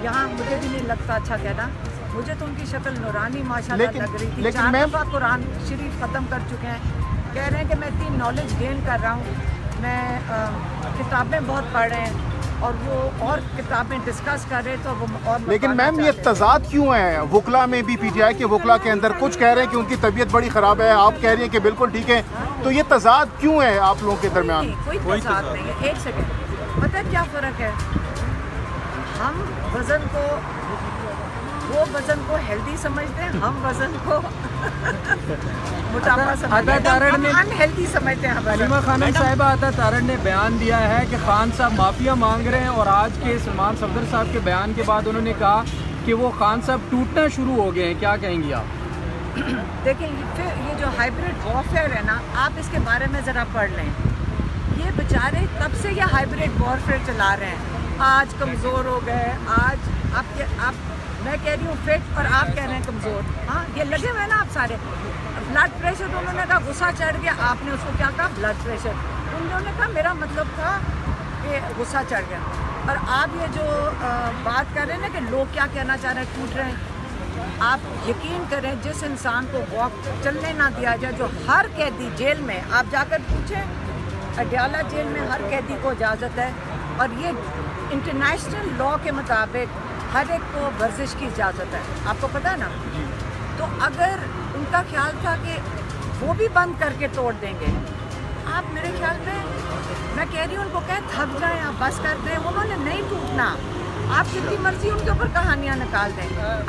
यहाँ मुझे भी नहीं लगता अच्छा कहना, मुझे तो उनकी शक्ल नूरानी माशाल्लाह लग रही थी। लेकिन 4 दफ़ा कुरान शरीफ ख़त्म कर चुके हैं, कह रहे हैं कि मैं इतनी नॉलेज गेन कर रहा हूँ, मैं किताबें बहुत पढ़ रहे हैं और वो और किताबें डिस्कस कर रहे तो वो और। लेकिन मैम ये तजाद क्यों है वकला में भी, पीटीआई के वकला के अंदर कुछ कह रहे हैं कि उनकी तबीयत बड़ी ख़राब है, आप कह रही हैं कि बिल्कुल ठीक है, तो ये तजाद क्यों है आप लोगों के दरमियान? कोई तजाद नहीं है। एक सेकेंड, पता है क्या फ़र्क है? हम वज़न को, वो वज़न को हेल्दी समझते हैं, हम वज़न को मोटापा समझते हैं, हम अनहेल्दी समझते हैं। सलीमा खानम साहिबा अता तारड़ ने बयान दिया है कि खान साहब माफ़िया मांग रहे हैं, और आज के सलमान सफदर साहब के बयान के बाद उन्होंने कहा कि वो खान साहब टूटना शुरू हो गए हैं, क्या कहेंगी आप? देखिए, ये जो हाइब्रिड वॉरफेयर है ना, आप इसके बारे में ज़रा पढ़ लें। ये बेचारे तब से ये हाइब्रिड वॉरफेयर चला रहे हैं, आज कमज़ोर हो गए, आज आप मैं कह रही हूँ फिट और आप कह रहे हैं कमज़ोर। हाँ, ये लगे हुए हैं ना आप सारे। ब्लड प्रेशर तो उन्होंने कहा गुस्सा चढ़ गया, आपने उसको क्या कहा? Blood pressure. उन्होंने कहा मेरा मतलब था कि गुस्सा चढ़ गया। और आप ये जो बात कर रहे हैं ना कि लोग क्या कहना चाह रहे हैं, टूट रहे हैं, आप यकीन करें जिस इंसान को वॉक चलने ना दिया जाए, जो हर कैदी जेल में, आप जाकर पूछें अडयाला जेल में हर कैदी को इजाज़त है, और ये इंटरनेशनल लॉ के मुताबिक हर एक को वर्जिश की इजाज़त है, आपको पता है ना? तो अगर उनका ख्याल था कि वो भी बंद करके तोड़ देंगे, आप मेरे ख्याल में, मैं कह रही हूँ उनको कह थक जाएं, आप बस कर दें, उन्होंने नहीं टूटना। आप जितनी मर्जी उनके ऊपर कहानियाँ निकाल दें।